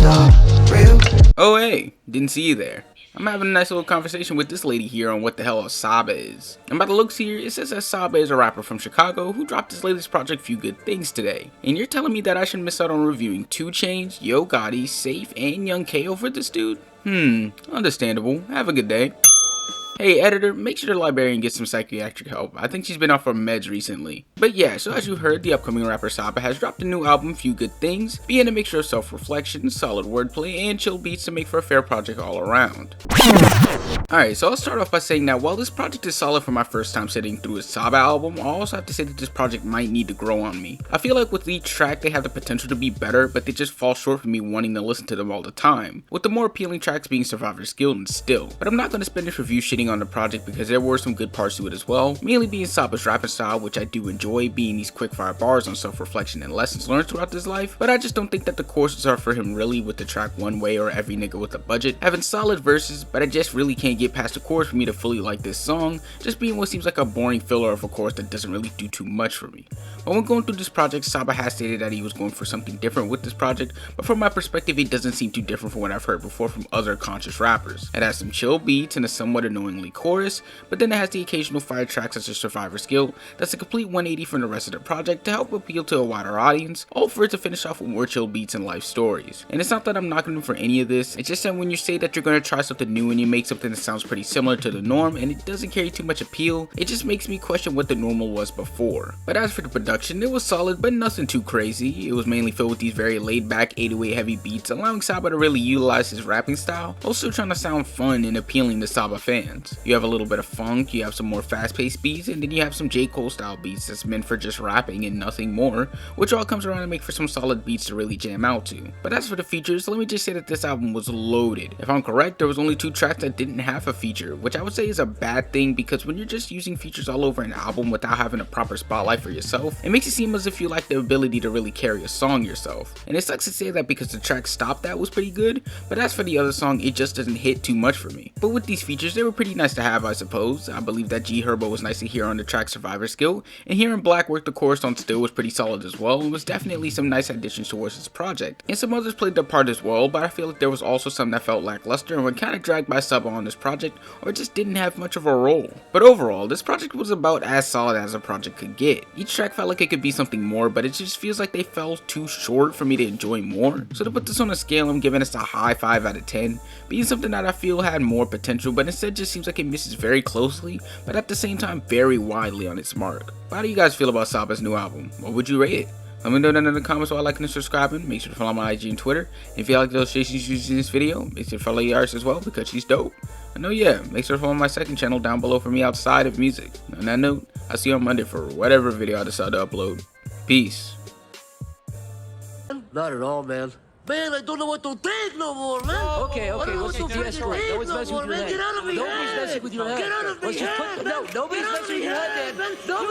Oh hey, didn't see you there. I'm having a nice little conversation with this lady here on what the hell a Saba is. And by the looks here, it says that Saba is a rapper from Chicago who dropped his latest project Few Good Things today. And you're telling me that I should miss out on reviewing 2 Chainz, Yo Gotti, Safe, and Young K over this dude? Understandable. Have a good day. Hey editor, make sure the librarian gets some psychiatric help. I think she's been off her meds recently. But yeah, so as you heard, the upcoming rapper Saba has dropped a new album, Few Good Things, being a mixture of self-reflection, solid wordplay, and chill beats to make for a fair project all around. Alright, so I'll start off by saying that while this project is solid for my first time sitting through a Saba album, I also have to say that this project might need to grow on me. I feel like with each track they have the potential to be better, but they just fall short for me wanting to listen to them all the time, with the more appealing tracks being Survivor's Guild and Still. But I'm not going to spend this review shitting on the project because there were some good parts to it as well, mainly being Saba's rapping style, which I do enjoy, being these quickfire bars on self-reflection and lessons learned throughout his life, but I just don't think that the courses are for him really, with the track One Way or Every Nigga with a Budget having solid verses, but I just really can't get past the chorus for me to fully like this song, just being what seems like a boring filler of a chorus that doesn't really do too much for me. But when going through this project, Saba has stated that he was going for something different with this project, but from my perspective it doesn't seem too different from what I've heard before from other conscious rappers. It has some chill beats and a somewhat annoyingly chorus, but then it has the occasional fire tracks such as Survivor's Guild that's a complete 180 from the rest of the project to help appeal to a wider audience, all for it to finish off with more chill beats and life stories. And it's not that I'm knocking him for any of this, it's just that when you say that you're going to try something new and you make something that sounds pretty similar to the norm and it doesn't carry too much appeal, it just makes me question what the normal was before. But as for the production, it was solid but nothing too crazy. It was mainly filled with these very laid back 808 heavy beats, allowing Saba to really utilize his rapping style, while still trying to sound fun and appealing to Saba fans. You have a little bit of funk, you have some more fast paced beats, and then you have some J. Cole style beats that's meant for just rapping and nothing more, which all comes around to make for some solid beats to really jam out to. But as for the features, let me just say that this album was loaded. If I'm correct, there was only 2 tracks that didn't have a feature, which I would say is a bad thing because when you're just using features all over an album without having a proper spotlight for yourself, it makes it seem as if you lack the ability to really carry a song yourself. And it sucks to say that because the track Stop That was pretty good, but as for the other song, it just doesn't hit too much for me. But with these features, they were pretty nice to have, I suppose. I believe that G Herbo was nice to hear on the track Survivor's Guild, and hearing Black work the chorus on Still was pretty solid as well, and was definitely some nice additions towards this project. And some others played their part as well, but I feel like there was also some that felt lackluster and were kind of dragged by Saba on this project, or just didn't have much of a role. But overall, this project was about as solid as a project could get. Each track felt like it could be something more, but it just feels like they fell too short for me to enjoy more. So to put this on a scale, I'm giving this a high 5 out of 10, being something that I feel had more potential, but instead just seems like it misses very closely, but at the same time very widely on its mark. But how do you guys feel about Saba's new album? What would you rate it? Let me know down in the comments while liking and subscribing. Make sure to follow my IG and Twitter. And if you like the illustrations used in this video, make sure to follow yours as well because she's dope. I know, yeah, make sure to follow my second channel down below for me outside of music. On that note, I'll see you on Monday for whatever video I decide to upload. Peace. Not at all, man. Man, I don't know what to think no more, man. Okay, let's do de-escalate. Nobody's messing with your head. Get out of my Nobody's head. messing with your head. Get out of my Let's just head, put, man. no, nobody's Get out of messing with my your head, head, man. man. Nobody